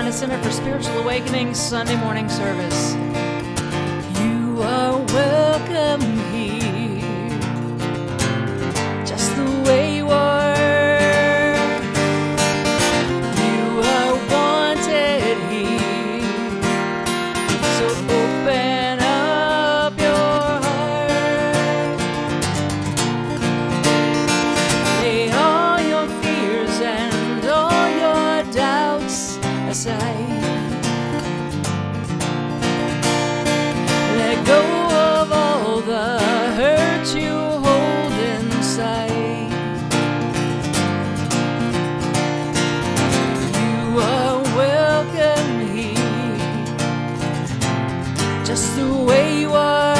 Carolina Center for Spiritual Awakening Sunday morning service. You are welcome here, just the way you are. You are wanted here, so open up your heart. Lay all your fears and all your doubts aside. Let go of all the hurt you hold inside. You are welcome here, just the way you are.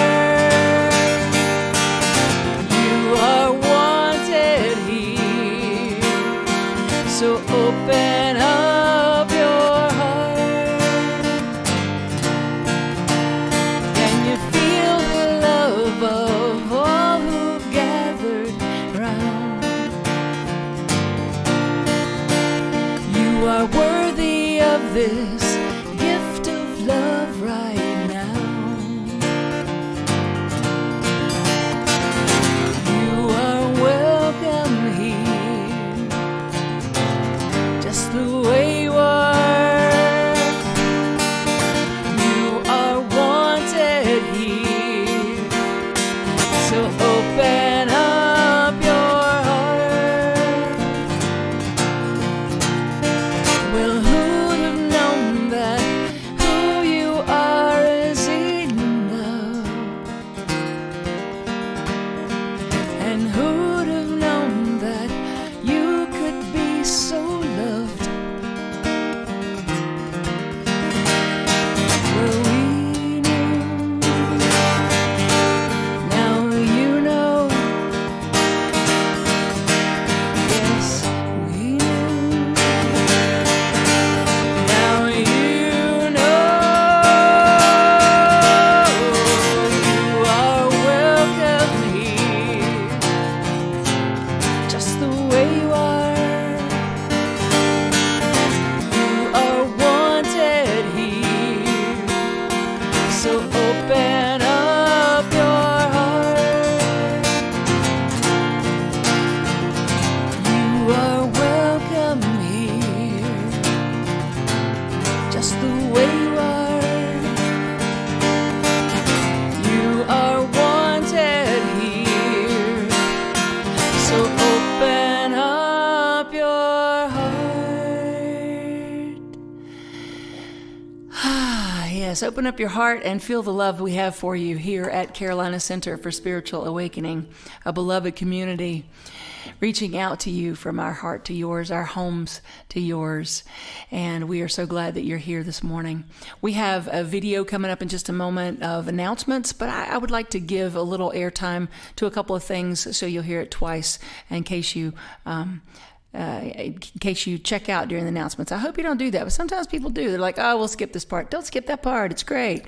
You are wanted here, so open up your heart. Can you feel the love of all who've gathered round? You are worthy of this gift of love right now. You are welcome here, just the way you are. You are wanted here, so open up your heart. Well, who'd have known that who you are is enough? And who'd have known that you could be so loved? Well, we knew, now you know. Yes, we knew, now you know. You are welcome here, just the way you are. You are wanted here, so open up your heart. You are welcome here, just the way you are. You are wanted here, so open up your heart. Yes, open up your heart and feel the love we have for you here at Carolina Center for Spiritual Awakening, a beloved community reaching out to you from our heart to yours, our homes to yours. And we are so glad that you're here this morning. We have a video coming up in just a moment of announcements, but I would like to give a little airtime to a couple of things so you'll hear it twice in case you check out during the announcements. I hope you don't do that, but sometimes people do. They're like, oh, we'll skip this part. Don't skip that part. It's great.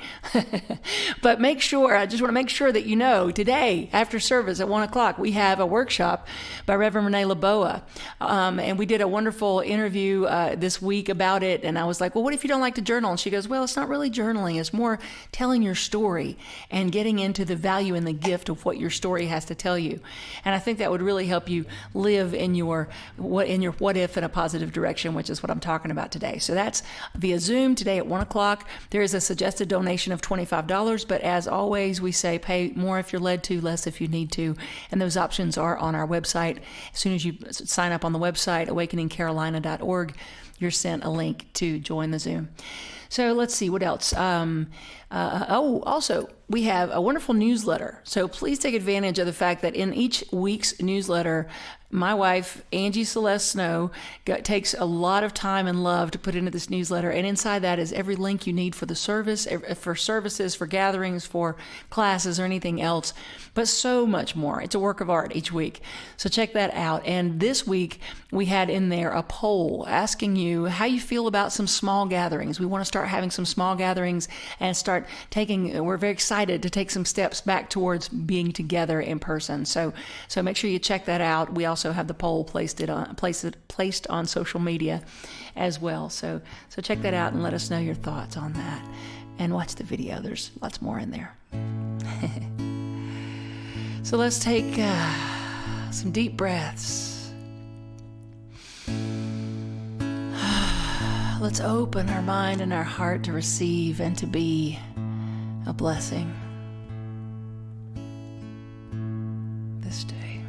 But I just want to make sure that you know, today, after service at 1 o'clock, we have a workshop by Reverend Renee LaBoa. And we did a wonderful interview this week about it. And I was like, well, what if you don't like to journal? And she goes, well, it's not really journaling. It's more telling your story and getting into the value and the gift of what your story has to tell you. And I think that would really help you live in your what if in a positive direction, which is what I'm talking about today. So that's via Zoom today at 1 o'clock. There is a suggested donation of $25, but as always, we say pay more if you're led to, less if you need to. And those options are on our website. As soon as you sign up on the website, awakeningcarolina.org, you're sent a link to join the Zoom. So let's see, what else? Also, we have a wonderful newsletter. So please take advantage of the fact that in each week's newsletter, my wife, Angie Celeste Snow, takes a lot of time and love to put into this newsletter. And inside that is every link you need for the service, for services, for gatherings, for classes, or anything else. But so much more. It's a work of art each week. So check that out. And this week, we had in there a poll asking you how you feel about some small gatherings. We want to start having some small gatherings and start we're very excited excited to take some steps back towards being together in person. So make sure you check that out. We also have the poll placed on social media as well. So check that out and let us know your thoughts on that. And watch the video. There's lots more in there. So let's take some deep breaths. Let's open our mind and our heart to receive and to be a blessing this day.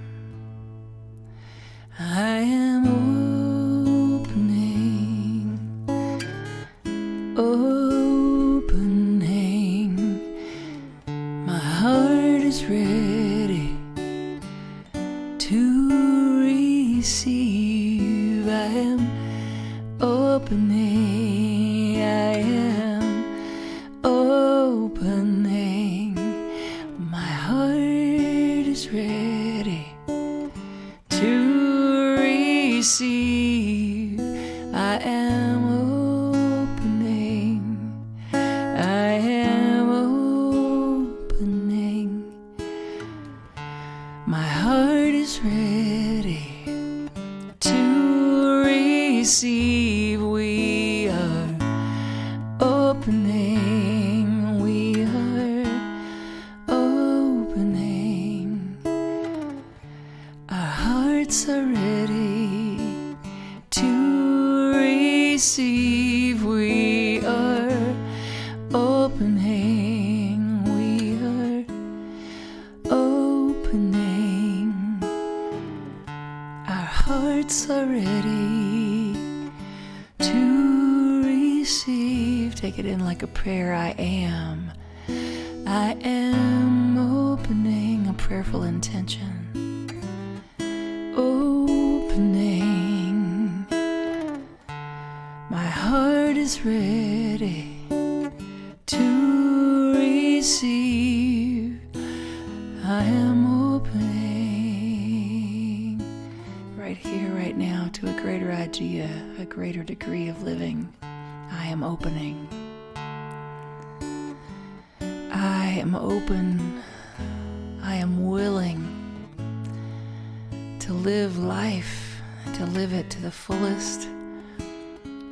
I am opening. My heart is ready to receive. I am opening. I am opening. My heart is ready to receive. I am opening. I am opening. My heart is ready to receive. We are opening. We are opening. Our hearts are ready to receive. We are opening. We are opening. Our hearts are ready to receive. Take it in like a prayer. I am opening. A prayerful intention. Opening. My heart is ready to receive. I am opening right here, right now, to a greater idea, a greater degree of living. I am opening. I am open. I am willing to live life, to live it to the fullest,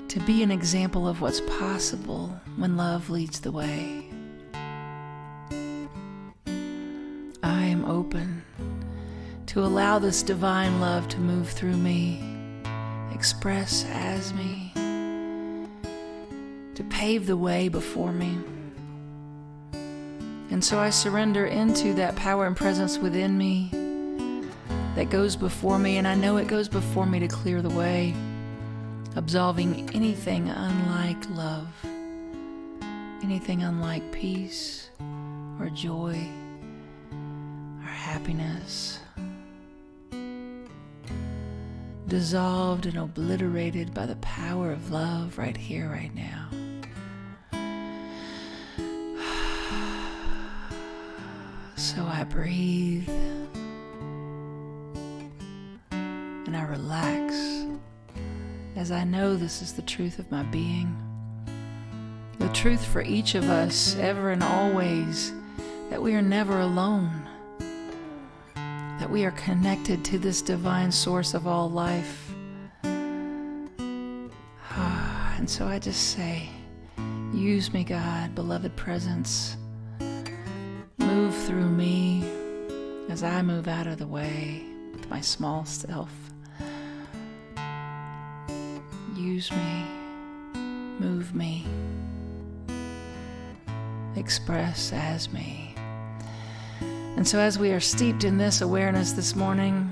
to be an example of what's possible when love leads the way. I am open to allow this divine love to move through me, express as me, to pave the way before me. And so I surrender into that power and presence within me that goes before me, and I know it goes before me to clear the way, absolving anything unlike love, anything unlike peace or joy or happiness, dissolved and obliterated by the power of love right here, right now. So I breathe and I relax as I know this is the truth of my being, the truth for each of us ever and always, that we are never alone, that we are connected to this divine source of all life. And so I just say, use me, God, beloved presence. Move through me as I move out of the way with my small self. Use me, move me, express as me. And so as we are steeped in this awareness this morning,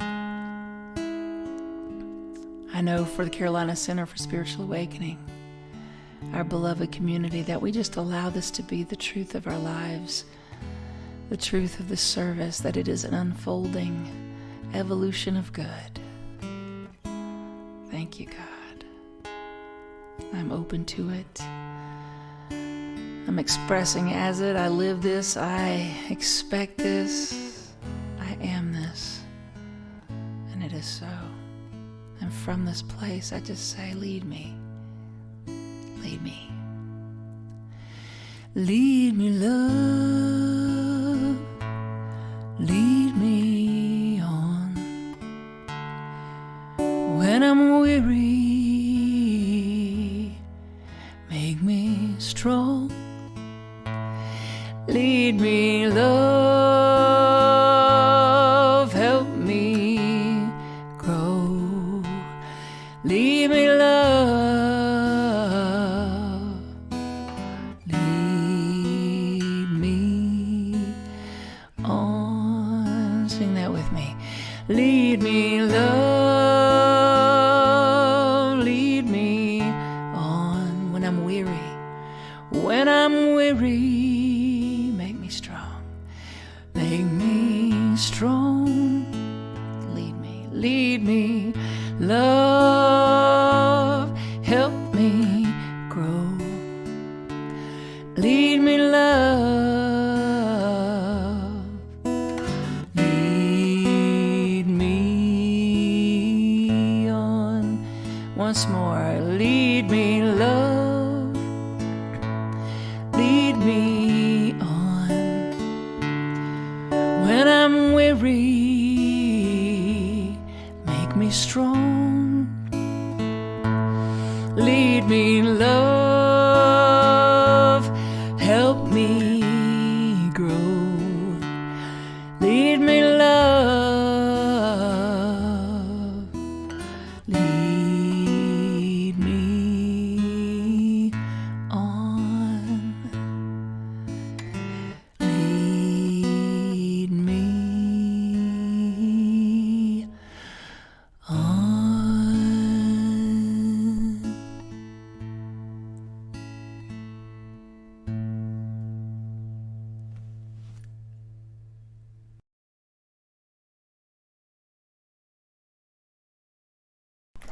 I know for the Carolina Center for Spiritual Awakening, our beloved community, that we just allow this to be the truth of our lives, the truth of the service, that it is an unfolding evolution of good. Thank you, God. I'm open to it. I'm expressing as it. I live this. I expect this. I am this. And it is so. And from this place, I just say, lead me. Lead me. Lead me, love. with me. Lead me, love, lead me on when I'm weary. When I'm weary, make me strong. Make me strong. Lead me, love, help me grow. Lead me, love, lead me on. Once more, lead me, love, lead me on. When I'm weary, me strong. Lead me, love, help me grow. Lead me, love, lead me on. Lead me on.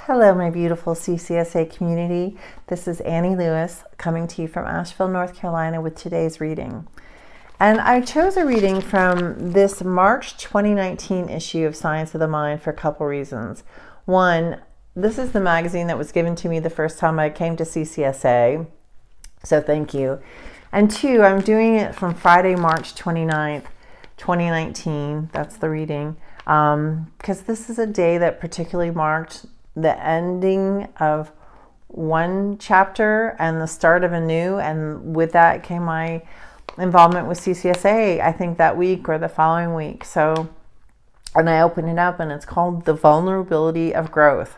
Hello, my beautiful CCSA community. This is Annie Lewis coming to you from Asheville, North Carolina with today's reading. And I chose a reading from this March 2019 issue of Science of the Mind for a couple reasons. One, this is the magazine that was given to me the first time I came to CCSA, so thank you. And two, I'm doing it from Friday, March 29th, 2019. That's the reading. Because this is a day that particularly marked the ending of one chapter and the start of a new, and with that came my involvement with CCSA, I think that week or the following week. So, and I open it up and it's called The Vulnerability of Growth.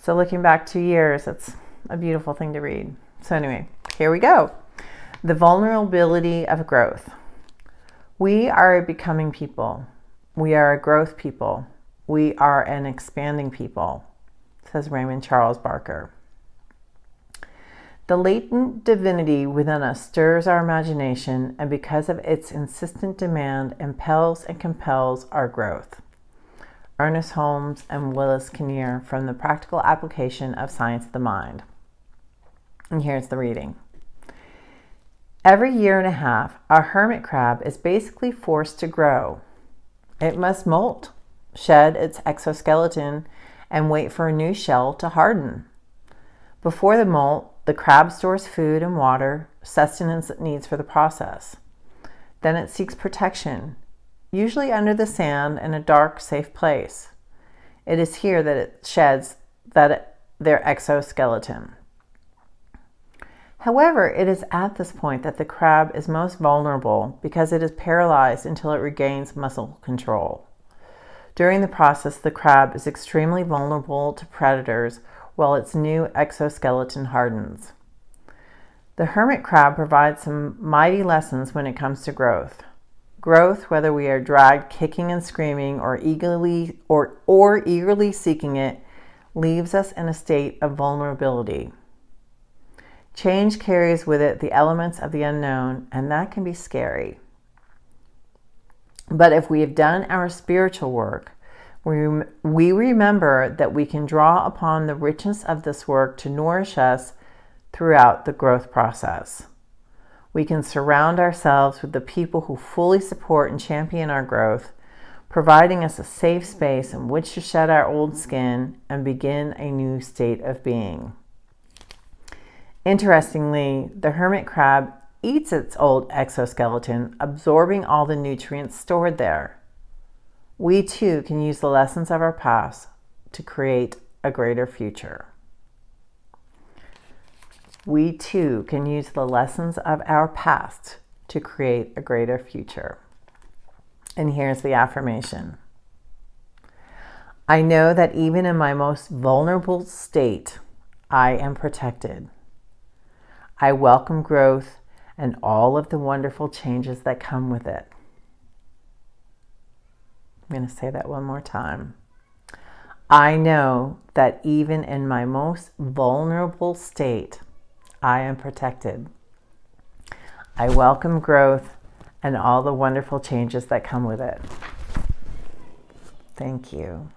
So looking back 2 years, it's a beautiful thing to read. So anyway, here we go. The Vulnerability of Growth. We are a becoming people. We are a growth people. We are an expanding people, says Raymond Charles Barker. The latent divinity within us stirs our imagination, and because of its insistent demand, impels and compels our growth. Ernest Holmes and Willis Kinnear from the Practical Application of Science of the Mind. And here's the reading. Every 1.5 years, a hermit crab is basically forced to grow. It must molt, shed its exoskeleton, and wait for a new shell to harden. Before the molt, the crab stores food and water, sustenance it needs for the process. Then it seeks protection, usually under the sand in a dark, safe place. It is here that it sheds their exoskeleton. However, it is at this point that the crab is most vulnerable because it is paralyzed until it regains muscle control. During the process, the crab is extremely vulnerable to predators while its new exoskeleton hardens. The hermit crab provides some mighty lessons when it comes to growth. Growth, whether we are dragged kicking and screaming or eagerly seeking it, leaves us in a state of vulnerability. Change carries with it the elements of the unknown, and that can be scary. But if we have done our spiritual work, we remember that we can draw upon the richness of this work to nourish us throughout the growth process. We can surround ourselves with the people who fully support and champion our growth, providing us a safe space in which to shed our old skin and begin a new state of being. Interestingly, the hermit crab eats its old exoskeleton, absorbing all the nutrients stored there. We too can use the lessons of our past to create a greater future. We too can use the lessons of our past to create a greater future. And here's the affirmation. I know that even in my most vulnerable state, I am protected. I welcome growth and all of the wonderful changes that come with it. going to say that one more time. I know that even in my most vulnerable state, I am protected. I welcome growth and all the wonderful changes that come with it. Thank you.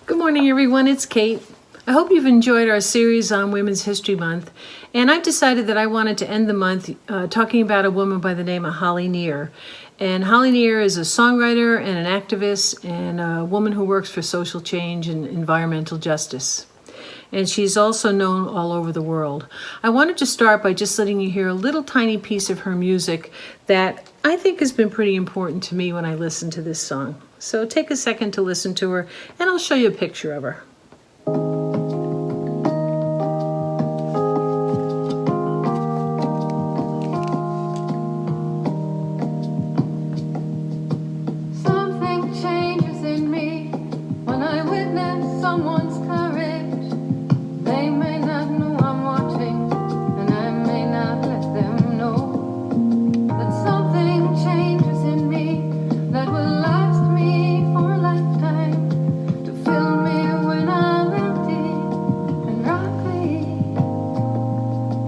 Good morning, everyone. It's Kate. I hope you've enjoyed our series on Women's History Month. And I've decided that I wanted to end the month talking about a woman by the name of Holly Near. And Holly Near is a songwriter and an activist and a woman who works for social change and environmental justice. And she's also known all over the world. I wanted to start by just letting you hear a little tiny piece of her music that I think has been pretty important to me when I listen to this song. So take a second to listen to her, and I'll show you a picture of her. Something changes in me when I witness someone's courage. They may not know I'm watching, and I may not let them know that something changes in me that will last me for a lifetime, to fill me when I'm empty and rock me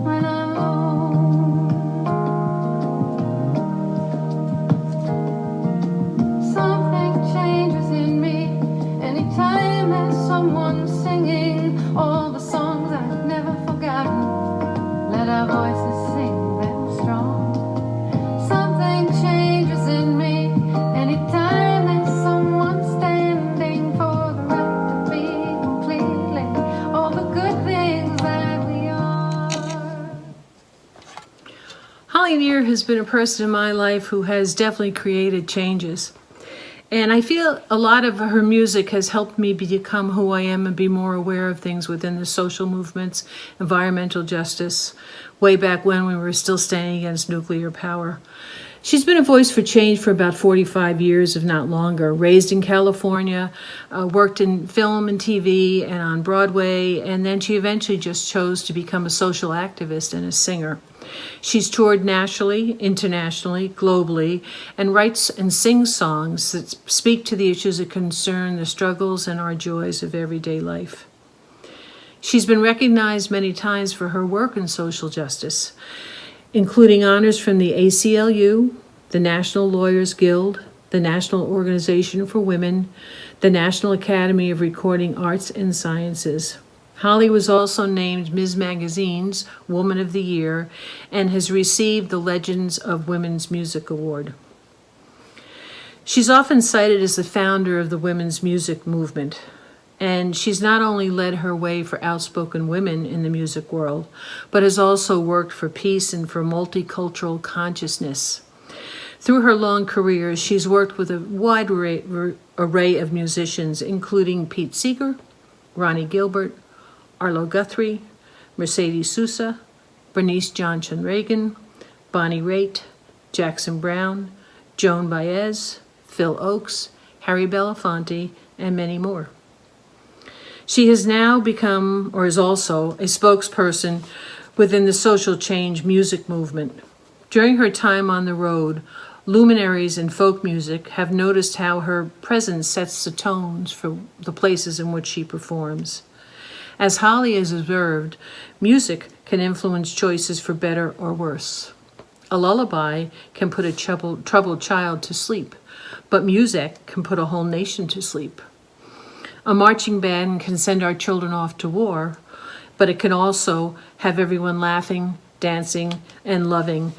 when I'm alone. Something changes in me anytime there's someone singing all the songs I've never forgotten. Let our voices sing them strong. Something changes in me anytime there's someone standing for the right to be completely all the good things that we are. Holly Near has been a person in my life who has definitely created changes. And I feel a lot of her music has helped me become who I am and be more aware of things within the social movements, environmental justice, way back when we were still standing against nuclear power. She's been a voice for change for about 45 years, if not longer. Raised in California, worked in film and TV and on Broadway, and then she eventually just chose to become a social activist and a singer. She's toured nationally, internationally, globally, and writes and sings songs that speak to the issues that concern the struggles and our joys of everyday life. She's been recognized many times for her work in social justice. including honors from the ACLU, the National Lawyers Guild, the National Organization for Women, the National Academy of Recording Arts and Sciences. Holly was also named Ms. Magazine's Woman of the Year and has received the Legends of Women's Music Award. She's often cited as the founder of the women's music movement, and she's not only led her way for outspoken women in the music world, but has also worked for peace and for multicultural consciousness. Through her long career, she's worked with a wide array of musicians, including Pete Seeger, Ronnie Gilbert, Arlo Guthrie, Mercedes Sosa, Bernice Johnson Reagan, Bonnie Raitt, Jackson Brown, Joan Baez, Phil Oakes, Harry Belafonte, and many more. She has now become, or is also, a spokesperson within the social change music movement. During her time on the road, luminaries in folk music have noticed how her presence sets the tones for the places in which she performs. As Holly has observed, music can influence choices for better or worse. A lullaby can put a troubled child to sleep, but music can put a whole nation to sleep. A marching band can send our children off to war, but it can also have everyone laughing, dancing, and loving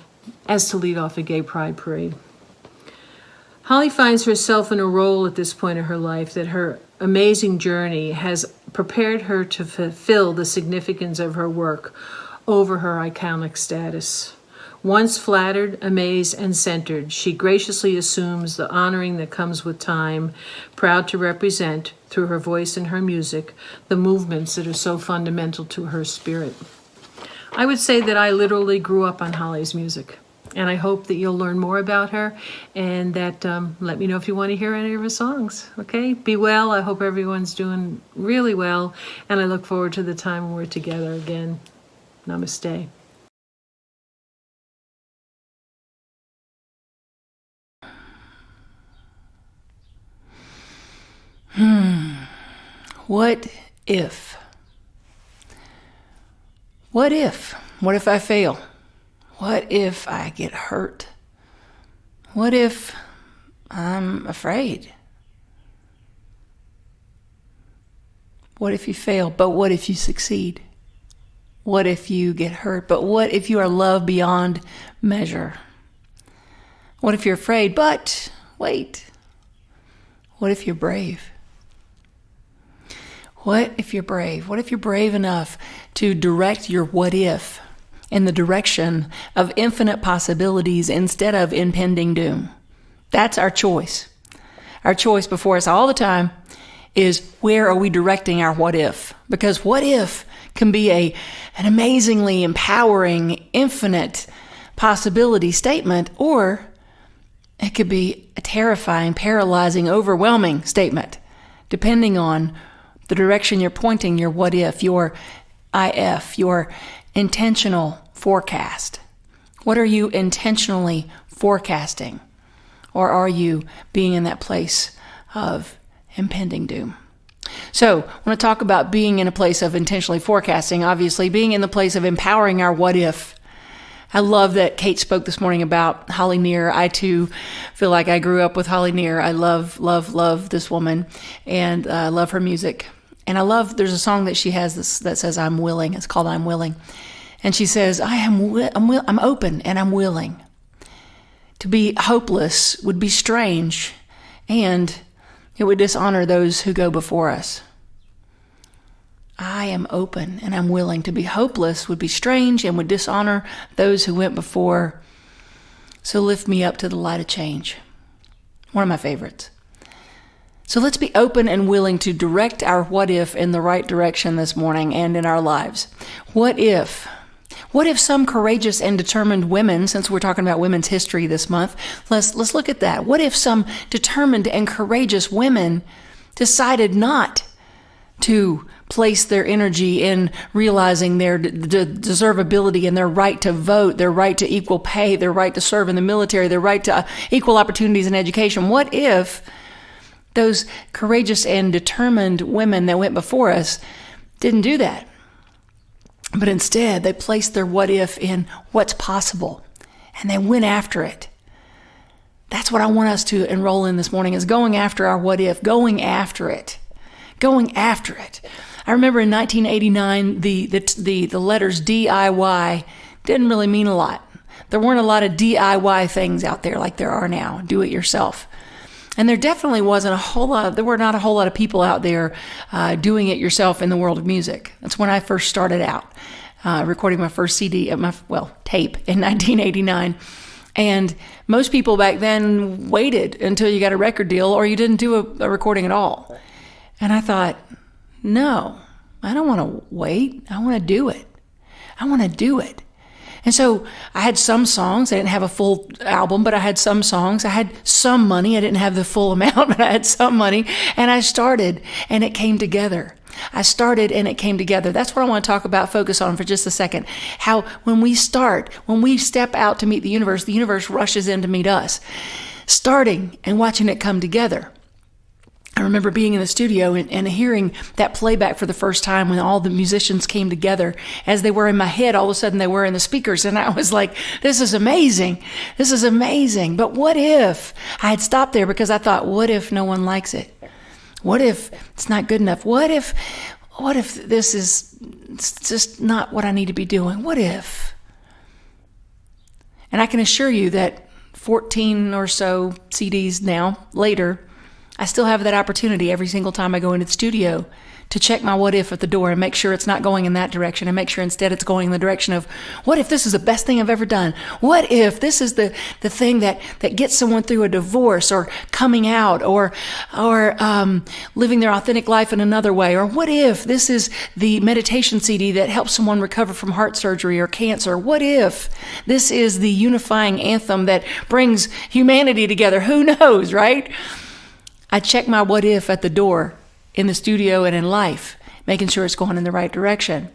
as to lead off a gay pride parade. Holly finds herself in a role at this point in her life that her amazing journey has prepared her to fulfill the significance of her work over her iconic status. Once flattered, amazed, and centered, she graciously assumes the honoring that comes with time, proud to represent, through her voice and her music, the movements that are so fundamental to her spirit. I would say that I literally grew up on Holly's music, and I hope that you'll learn more about her, and that let me know if you want to hear any of her songs, okay? Be well. I hope everyone's doing really well, and I look forward to the time when we're together again. Namaste. What if? What if? What if I fail? What if I get hurt? What if I'm afraid? What if you fail, but what if you succeed? What if you get hurt, but what if you are loved beyond measure? What if you're afraid, but wait, what if you're brave? What if you're brave? What if you're brave enough to direct your what if in the direction of infinite possibilities instead of impending doom? That's our choice. Our choice before us all the time is, where are we directing our what if? Because what if can be an amazingly empowering, infinite possibility statement, or it could be a terrifying, paralyzing, overwhelming statement, depending on the direction you're pointing your what if, your IF, your intentional forecast. What are you intentionally forecasting? Or are you being in that place of impending doom? So I want to talk about being in a place of intentionally forecasting, obviously being in the place of empowering our what if. I love that Kate spoke this morning about Holly Near. I too feel like I grew up with Holly Near. I love this woman, and I love her music. And I love, there's a song that she has that says, I'm willing. It's called I'm Willing. And she says, I'm open and I'm willing. To be hopeless would be strange, and it would dishonor those who go before us. I am open and I'm willing. To be hopeless would be strange and would dishonor those who went before. So lift me up to the light of change. One of my favorites. So let's be open and willing to direct our what if in the right direction this morning and in our lives. What if? What if some courageous and determined women, since we're talking about women's history this month, let's look at that. What if some determined and courageous women decided not to place their energy in realizing their deservability and their right to vote, their right to equal pay, their right to serve in the military, their right to equal opportunities in education? What if those courageous and determined women that went before us didn't do that? But instead, they placed their what if in what's possible, and they went after it. That's what I want us to enroll in this morning, is going after our what if, going after it, going after it. I remember in 1989, the letters DIY didn't really mean a lot. There weren't a lot of DIY things out there like there are now, do it yourself. And there definitely wasn't there were not a whole lot of people out there doing it yourself in the world of music. That's when I first started out, recording my first CD, tape in 1989. And most people back then waited until you got a record deal or you didn't do a recording at all. And I thought, no, I don't want to wait. I want to do it. I want to do it. And so I had some songs. I didn't have a full album, but I had some songs. I had some money. I didn't have the full amount, but I had some money. And I started, and it came together. I started, and it came together. That's what I want to talk about, focus on for just a second. How when we step out to meet the universe rushes in to meet us. Starting and watching it come together. I remember being in the studio and hearing that playback for the first time when all the musicians came together. As they were in my head, all of a sudden they were in the speakers. And I was like, this is amazing. This is amazing. But what if I had stopped there because I thought, what if no one likes it? What if it's not good enough? What if this is just not what I need to be doing? What if? And I can assure you that 14 or so CDs now later, I still have that opportunity every single time I go into the studio to check my what if at the door and make sure it's not going in that direction and make sure instead it's going in the direction of, what if this is the best thing I've ever done? What if this is the thing that gets someone through a divorce or coming out or living their authentic life in another way? Or what if this is the meditation CD that helps someone recover from heart surgery or cancer? What if this is the unifying anthem that brings humanity together? Who knows, right? I check my what if at the door in the studio and in life, making sure it's going in the right direction.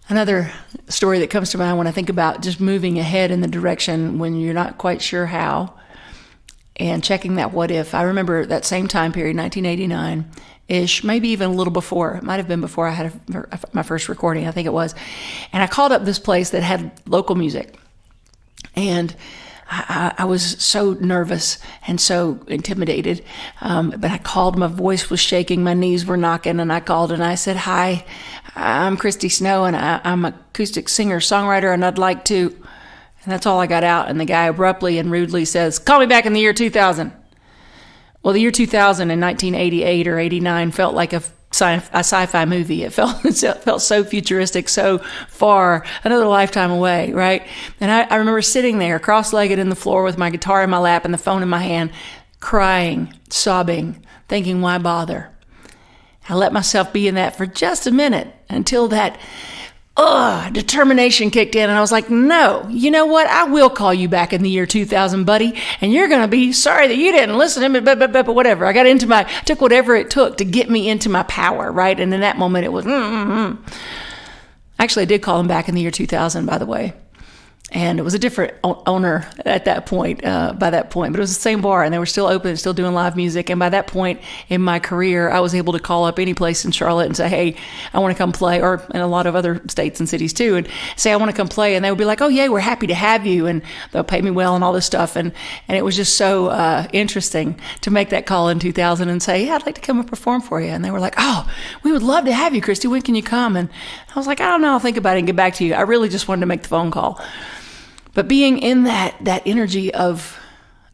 Another story that comes to mind when I think about just moving ahead in the direction when you're not quite sure and checking that what if. I remember that same time period, 1989-ish, maybe even a little before. It might have been before I had my first recording, I think it was. And I called up this place that had local music. And I was so nervous and so intimidated, but I called, my voice was shaking, my knees were knocking, and I called and I said, hi, I'm Christy Snow, and I'm an acoustic singer-songwriter, and I'd like to, and that's all I got out, and the guy abruptly and rudely says, call me back in the year 2000. Well, the year 2000 in 1988 or 89 felt like a sci-fi movie. It felt so futuristic, so far, another lifetime away, right? And I remember sitting there cross-legged in the floor with my guitar in my lap and the phone in my hand, crying, sobbing, thinking, why bother? I let myself be in that for just a minute until that determination kicked in, and I was like, no, you know what? I will call you back in the year 2000, buddy, and you're going to be sorry that you didn't listen to me, but whatever. I took whatever it took to get me into my power, right? And in that moment, it was, Actually, I did call him back in the year 2000, by the way. And it was a different owner at that point, by that point. But it was the same bar, and they were still open, still doing live music. And by that point in my career, I was able to call up any place in Charlotte and say, hey, I want to come play, or in a lot of other states and cities too, and say, I want to come play. And they would be like, oh, yeah, we're happy to have you. And they'll pay me well and all this stuff. And it was just so interesting to make that call in 2000 and say, yeah, I'd like to come and perform for you. And they were like, oh, we would love to have you, Christy. When can you come? And I was like, I don't know. I'll think about it and get back to you. I really just wanted to make the phone call. But being in that energy of,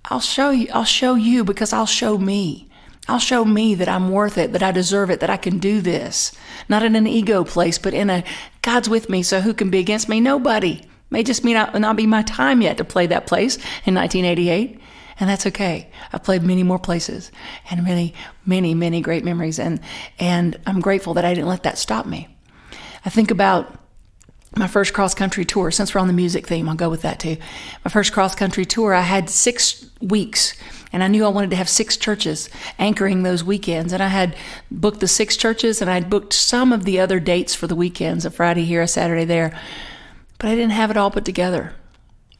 I'll show you because I'll show me. I'll show me that I'm worth it, that I deserve it, that I can do this. Not in an ego place, but in a, God's with me, so who can be against me? Nobody. May just not be my time yet to play that place in 1988. And that's okay. I've played many more places and many, many, many great memories. And I'm grateful that I didn't let that stop me. I think about my first cross-country tour. Since we're on the music theme, I'll go with that too. My first cross-country tour, I had 6 weeks, and I knew I wanted to have 6 churches anchoring those weekends. And I had booked the 6 churches, and I'd booked some of the other dates for the weekends, a Friday here, a Saturday there. But I didn't have it all put together.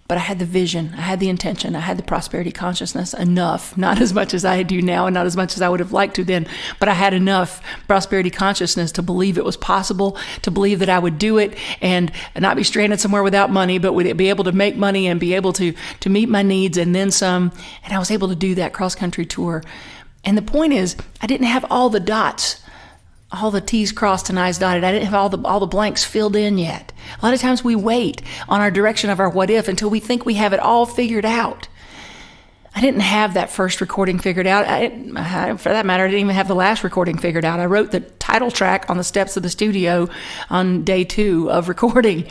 But I had the vision, I had the intention, I had the prosperity consciousness enough, not as much as I do now and not as much as I would have liked to then, but I had enough prosperity consciousness to believe it was possible, to believe that I would do it and not be stranded somewhere without money, but would be able to make money and be able to meet my needs and then some. And I was able to do that cross-country tour. And the point is, I didn't have all the dots, all the T's crossed and I's dotted. I didn't have all the blanks filled in yet. A lot of times we wait on our direction of our what if until we think we have it all figured out. I didn't have that first recording figured out. For that matter, I didn't even have the last recording figured out. I wrote the title track on the steps of the studio on day 2 of recording.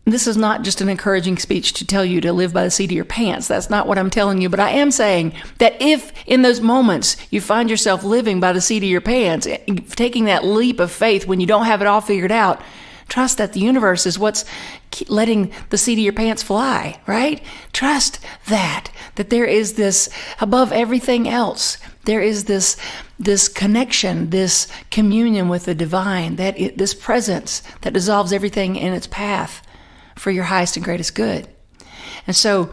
This is not just an encouraging speech to tell you to live by the seat of your pants. That's not what I'm telling you. But I am saying that if in those moments you find yourself living by the seat of your pants, taking that leap of faith when you don't have it all figured out, trust that the universe is what's letting the seat of your pants fly, right? Trust that there is this, above everything else, there is this connection, this communion with the divine, this presence that dissolves everything in its path for your highest and greatest good. And so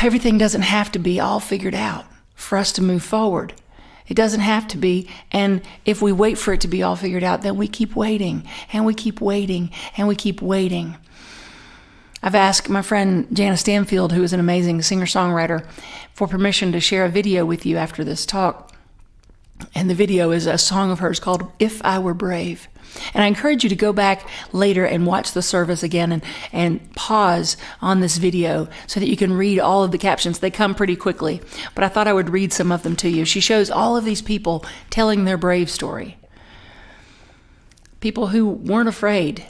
everything doesn't have to be all figured out for us to move forward. It doesn't have to be. And if we wait for it to be all figured out, then we keep waiting and we keep waiting and we keep waiting. I've asked my friend Jana Stanfield, who is an amazing singer-songwriter, for permission to share a video with you after this talk. And the video is a song of hers called If I Were Brave. And I encourage you to go back later and watch the service again and pause on this video so that you can read all of the captions. They come pretty quickly, but I thought I would read some of them to you. She shows all of these people telling their brave story. People who weren't afraid,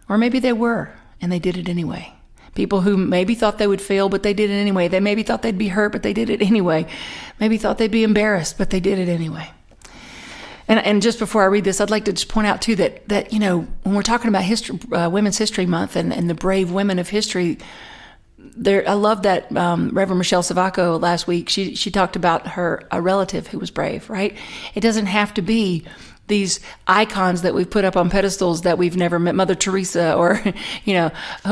or maybe they were, and they did it anyway. People who maybe thought they would fail, but they did it anyway. They maybe thought they'd be hurt, but they did it anyway. Maybe thought they'd be embarrassed, but they did it anyway. And just before I read this, I'd like to just point out too that when we're talking about history, Women's History Month and the brave women of history, I love that Reverend Michelle Savaco last week. She talked about a relative who was brave. Right? It doesn't have to be these icons that we've put up on pedestals that we've never met, Mother Teresa or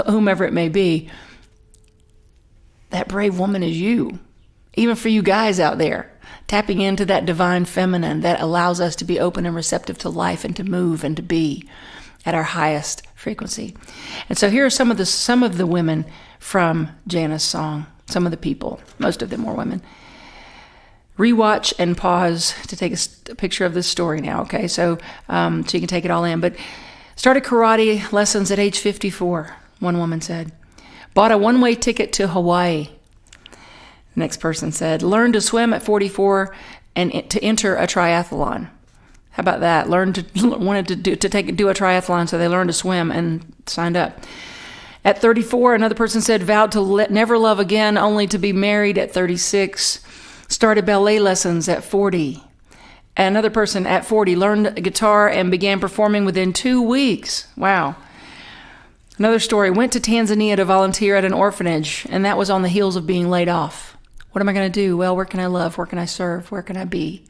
whomever it may be. That brave woman is you. Even for you guys out there, tapping into that divine feminine that allows us to be open and receptive to life and to move and to be at our highest frequency. And so here are some of the women from Jana's song, some of the people, most of them were women. Rewatch and pause to take a picture of this story now, okay? So you can take it all in. But started karate lessons at age 54, one woman said. Bought a one-way ticket to Hawaii. Next person said, learned to swim at 44 and to enter a triathlon. How about that? Wanted to do a triathlon, so they learned to swim and signed up. At 34, another person said, vowed to never love again, only to be married at 36. Started ballet lessons at 40. Another person at 40 learned guitar and began performing within 2 weeks. Wow. Another story, went to Tanzania to volunteer at an orphanage, and that was on the heels of being laid off. What am I going to do? Well, where can I love? Where can I serve? Where can I be?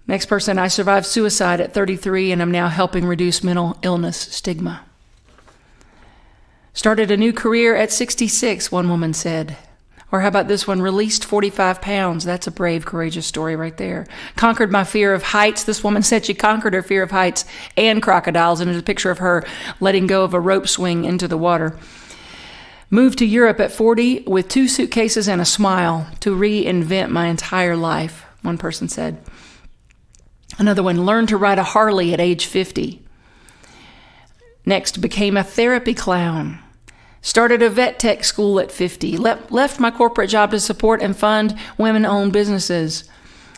Next person, I survived suicide at 33 and I'm now helping reduce mental illness stigma. Started a new career at 66, one woman said. Or how about this one? Released 45 pounds. That's a brave, courageous story right there. Conquered my fear of heights. This woman said she conquered her fear of heights and crocodiles, and there's a picture of her letting go of a rope swing into the water. Moved to Europe at 40 with 2 suitcases and a smile to reinvent my entire life, one person said. Another one, learned to ride a Harley at age 50. Next, became a therapy clown. Started a vet tech school at 50. Left my corporate job to support and fund women-owned businesses.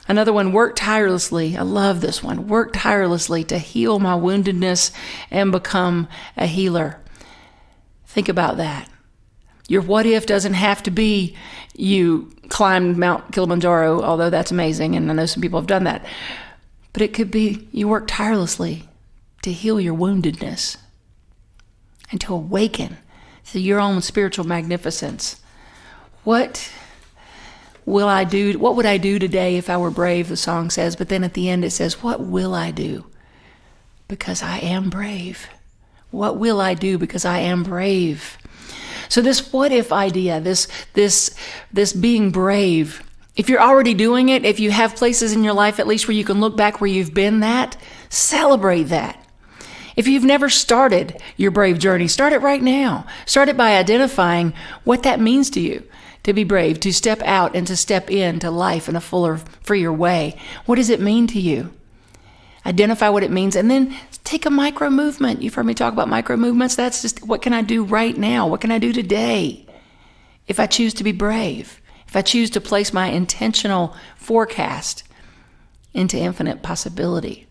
Another one, worked tirelessly. I love this one. Worked tirelessly to heal my woundedness and become a healer. Think about that. Your what if doesn't have to be you climbed Mount Kilimanjaro, although that's amazing, and I know some people have done that. But it could be you work tirelessly to heal your woundedness and to awaken to your own spiritual magnificence. What will I do? What would I do today if I were brave, the song says. But then at the end it says, what will I do? Because I am brave. What will I do because I am brave? So this what if idea, this being brave, if you're already doing it, if you have places in your life at least where you can look back where you've been that, celebrate that. If you've never started your brave journey, start it right now. Start it by identifying what that means to you, to be brave, to step out and to step into life in a fuller, freer way. What does it mean to you? Identify what it means, and then take a micro movement. You've heard me talk about micro movements. That's just, what can I do right now? What can I do today? If I choose to be brave, if I choose to place my intentional forecast into infinite possibility.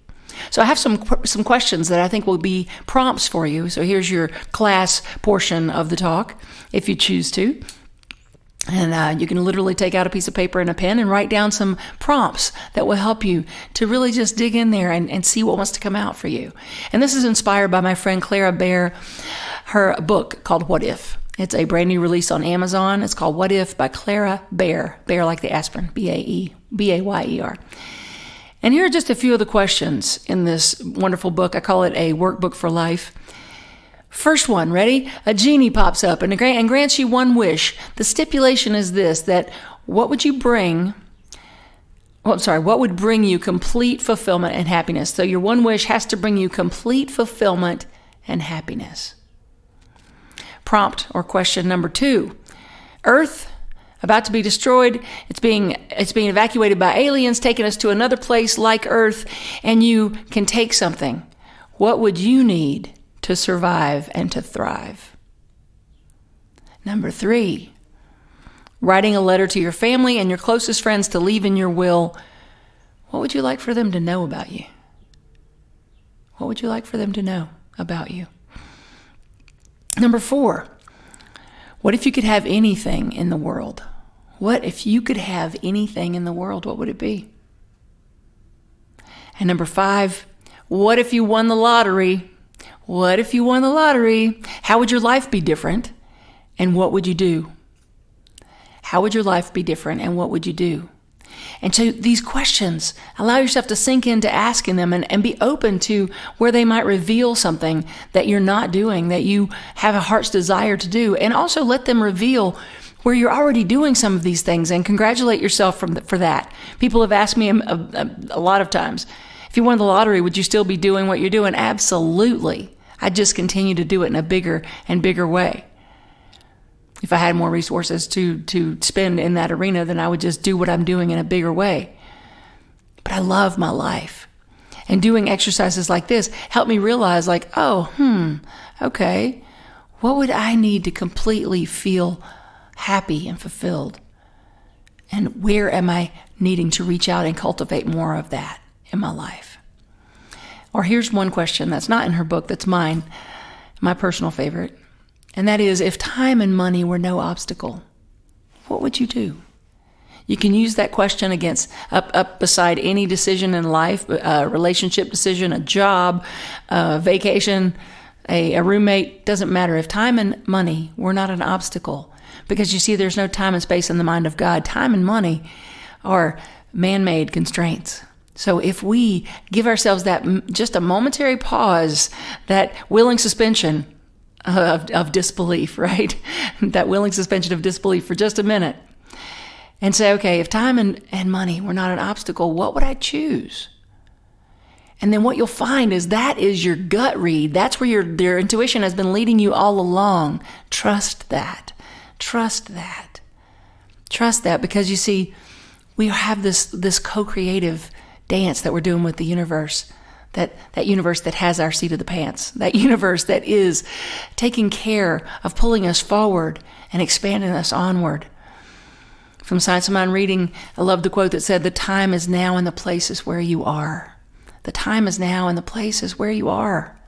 So I have some questions that I think will be prompts for you. So here's your class portion of the talk, if you choose to. And you can literally take out a piece of paper and a pen and write down some prompts that will help you to really just dig in there and see what wants to come out for you. And this is inspired by my friend Clara Bayer, her book called What If. It's a brand new release on Amazon. It's called What If by Clara Bayer. Bayer like the aspirin, Bayer. And here are just a few of the questions in this wonderful book. I call it a workbook for life. First one, ready? A genie pops up and grants you one wish. The stipulation is this, that what would bring you complete fulfillment and happiness? So your one wish has to bring you complete fulfillment and happiness. Prompt or question number 2. Earth, about to be destroyed. It's being evacuated by aliens, taking us to another place like Earth, and you can take something. What would you need to survive and to thrive? Number 3, writing a letter to your family and your closest friends to leave in your will. What would you like for them to know about you? What would you like for them to know about you? Number 4, what if you could have anything in the world? What if you could have anything in the world? What would it be? And number 5, what if you won the lottery? What if you won the lottery? How would your life be different? And what would you do? How would your life be different? And what would you do? And so these questions, allow yourself to sink into asking them and be open to where they might reveal something that you're not doing, that you have a heart's desire to do. And also let them reveal where you're already doing some of these things and congratulate yourself for that. People have asked me a lot of times, if you won the lottery, would you still be doing what you're doing? Absolutely. I'd just continue to do it in a bigger and bigger way. If I had more resources to spend in that arena, then I would just do what I'm doing in a bigger way. But I love my life. And doing exercises like this help me realize okay, what would I need to completely feel happy and fulfilled? And where am I needing to reach out and cultivate more of that in my life? Or here's one question that's not in her book, that's mine, my personal favorite. And that is, if time and money were no obstacle, what would you do? You can use that question up beside any decision in life, a relationship decision, a job, a vacation, a roommate. Doesn't matter. If time and money were not an obstacle, because you see, there's no time and space in the mind of God. Time and money are man-made constraints. So if we give ourselves that just a momentary pause, that willing suspension of disbelief, right? That willing suspension of disbelief for just a minute, and say, okay, if time and money were not an obstacle, what would I choose? And then what you'll find is that is your gut read. That's where your intuition has been leading you all along. Trust that. Trust that. Trust that, because you see, we have this co-creative dance that we're doing with the universe. That universe that has our seat of the pants, that universe that is taking care of pulling us forward and expanding us onward. From Science of Mind reading, I love the quote that said, the time is now and the place is where you are. The time is now and the place is where you are.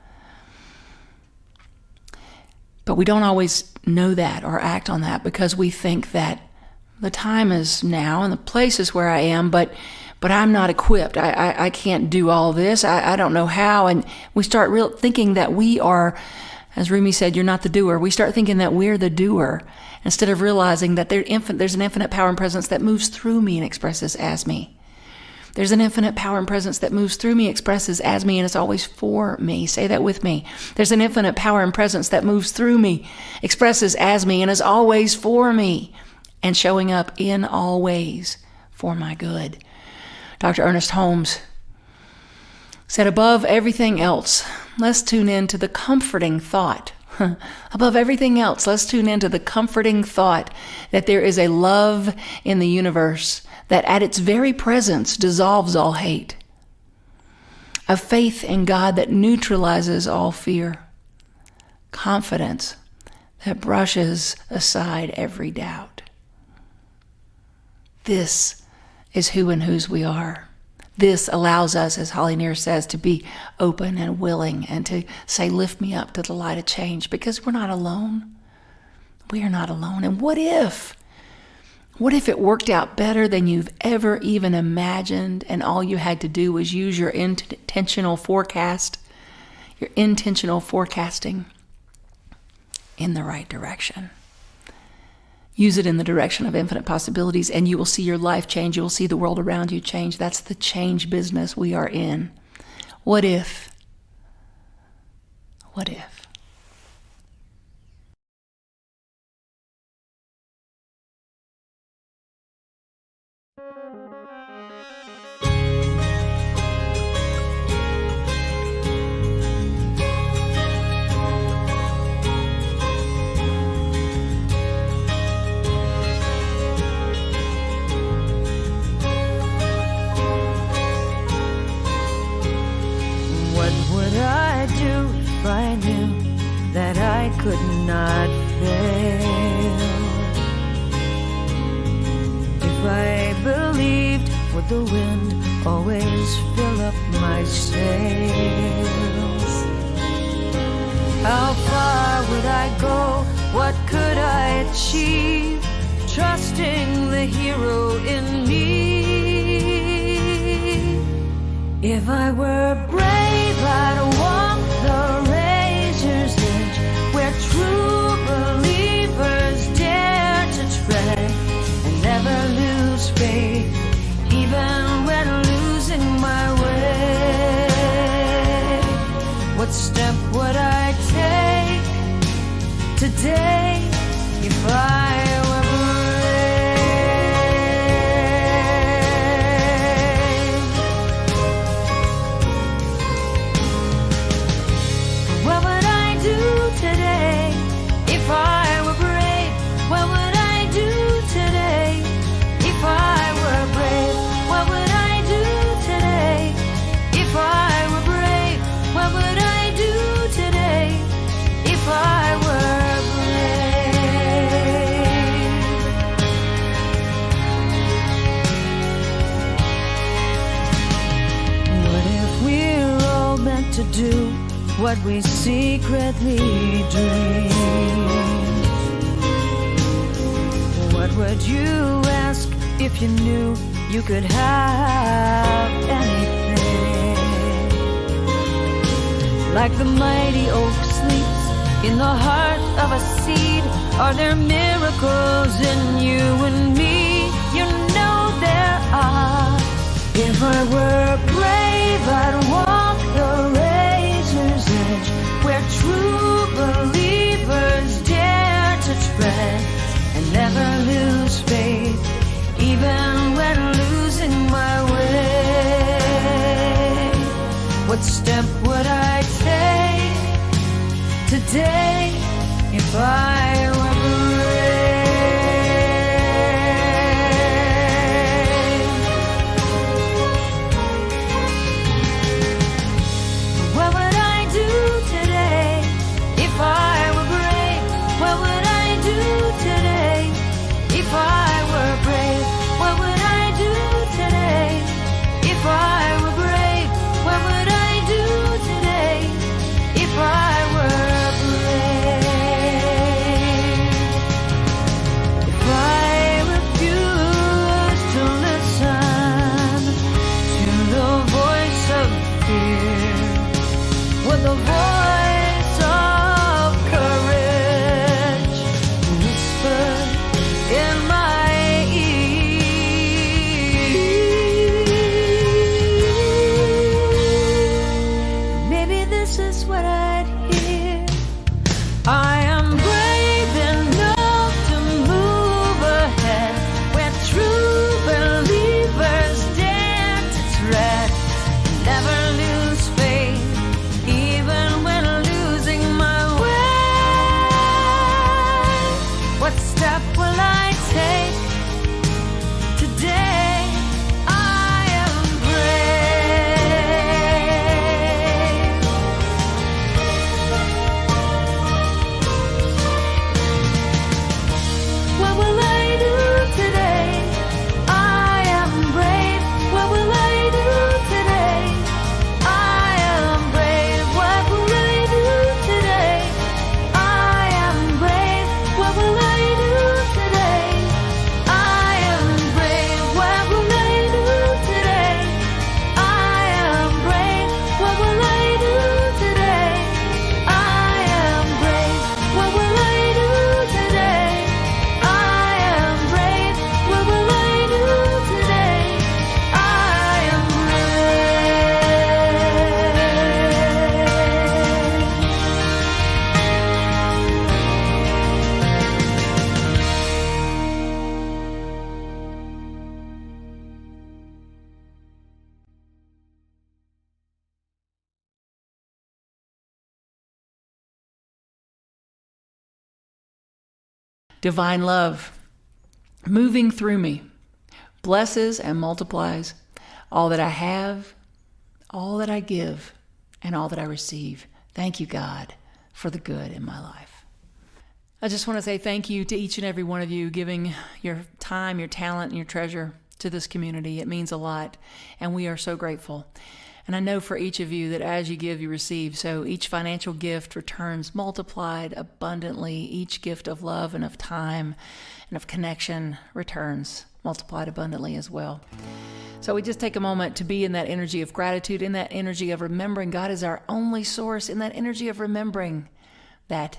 But we don't always know that or act on that, because we think that the time is now and the place is where I am, but I'm not equipped. I can't do all this. I don't know how. And we start thinking that we are, as Rumi said, you're not the doer. We start thinking that we're the doer, instead of realizing that there's an infinite power and presence that moves through me and expresses as me. There's an infinite power and presence that moves through me, expresses as me, and is always for me. Say that with me. There's an infinite power and presence that moves through me, expresses as me, and is always for me, and showing up in all ways for my good. Dr. Ernest Holmes said, above everything else, let's tune in to the comforting thought. Above everything else, let's tune into the comforting thought that there is a love in the universe that at its very presence dissolves all hate. A faith in God that neutralizes all fear. Confidence that brushes aside every doubt. This is who and whose we are. This allows us, as Holly Near says, to be open and willing and to say, lift me up to the light of change, because we're not alone. We are not alone. And what if it worked out better than you've ever even imagined, and all you had to do was use your intentional forecasting in the right direction. Use it in the direction of infinite possibilities, and you will see your life change. You will see the world around you change. That's the change business we are in. What if? What if? If I knew that I could not fail, if I believed would the wind always fill up my sails, how far would I go, what could I achieve, trusting the hero in me? If I were brave, I'd walk the razor's edge, where true believers dare to tread, and never lose faith, even when losing my way. What step would I take today if I were to do what we secretly dream? What would you ask if you knew you could have anything? Like the mighty oak sleeps in the heart of a seed, are there miracles in you and me? You know there are. If I were brave, I'd walk the razor's edge, where true believers dare to tread, and never lose faith, even when losing my way. What step would I take today if I were brave? divine love moving through me blesses and multiplies all that I have, all that I give, and all that I receive. Thank you, God, for the good in my life. I just want to say thank you to each and every one of you giving your time, your talent, and your treasure to this community. It means a lot, and we are so grateful. And I know for each of you that as you give, you receive. So each financial gift returns multiplied abundantly. Each gift of love and of time and of connection returns multiplied abundantly as well. So we just take a moment to be in that energy of gratitude, in that energy of remembering God is our only source, in that energy of remembering that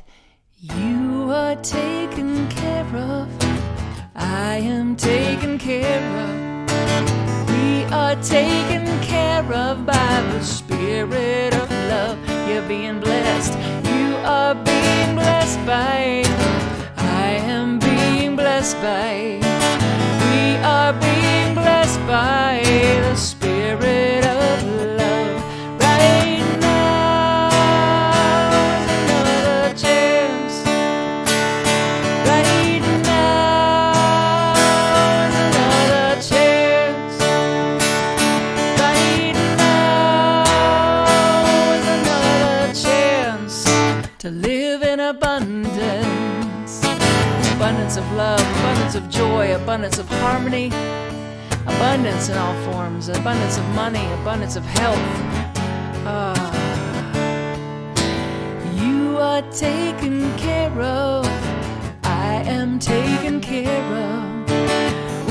you are taken care of. I am taken care of. We are taken care of by the Spirit of love. You're being blessed. You are being blessed by. I am being blessed by. We are being blessed by the Spirit of love. Right now is another chance. Right now is another chance. Right now is another chance to live in abundance. Abundance of love, abundance of joy, abundance of harmony, abundance in all forms, abundance of money, abundance of health. You are taken care of. I am taken care of.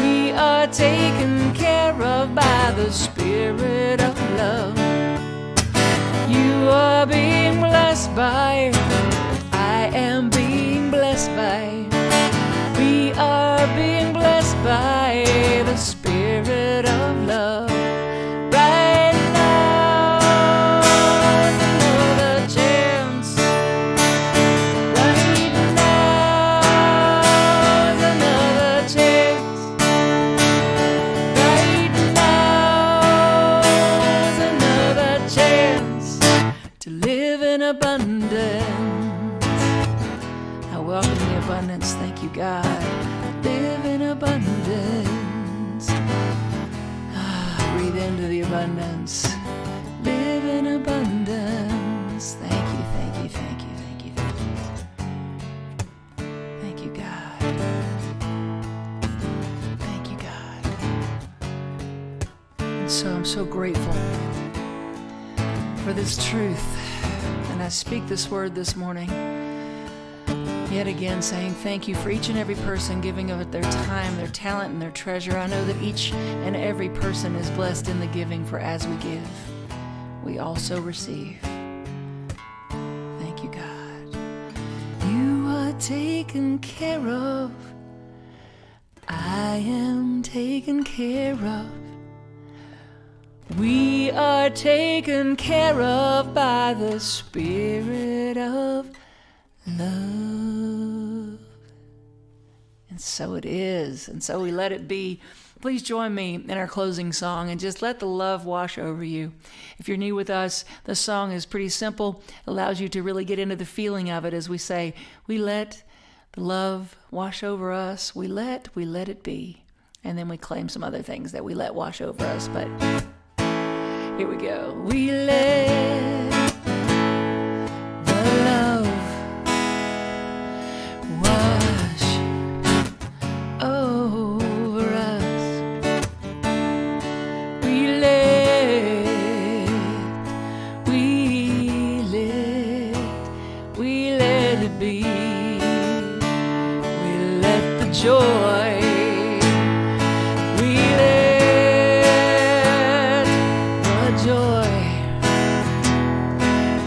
We are taken care of by the Spirit of love. You are being blessed by. I am being blessed by. We are being blessed by the Spirit of love. Right now is another chance. Right now is another chance. Right now is another chance to live in abundance. I welcome the abundance. Thank you, God. Live in abundance. Breathe into the abundance. Live in abundance. Thank you, thank you, thank you, thank you, thank you. Thank you, God. Thank you, God. And so I'm so grateful for this truth. And I speak this word this morning. Yet again, saying thank you for each and every person giving of their time, their talent, and their treasure. I know that each and every person is blessed in the giving, for as we give, we also receive. Thank you, God. You are taken care of. I am taken care of. We are taken care of by the Spirit of love. And so it is, and so we let it be. Please join me in our closing song and just let the love wash over you. If you're new with us, the song is pretty simple. It allows you to really get into the feeling of it as we say, we let the love wash over us. We let it be. And then we claim some other things that we let wash over us. But here we go. We let the love wash over us. We let it be. We let the joy. We let the joy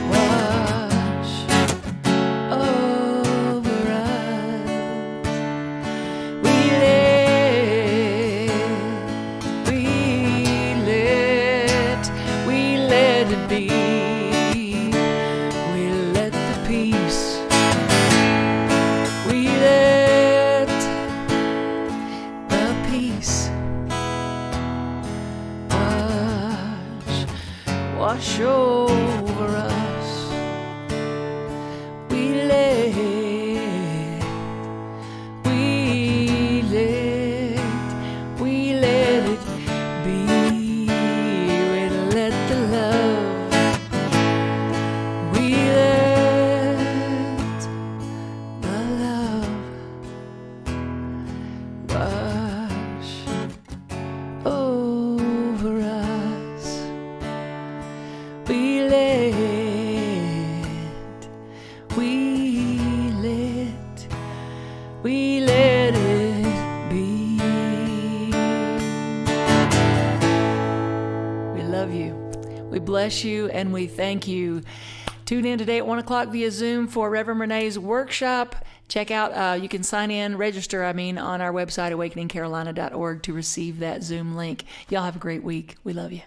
wash over us. We let it be. We let the peace. We let we let it be. We love you. We bless you and we thank you. Tune in today at 1 o'clock via Zoom for Reverend Renee's workshop. Check out, you can sign in, register, on our website, awakeningcarolina.org, to receive that Zoom link. Y'all have a great week. We love you.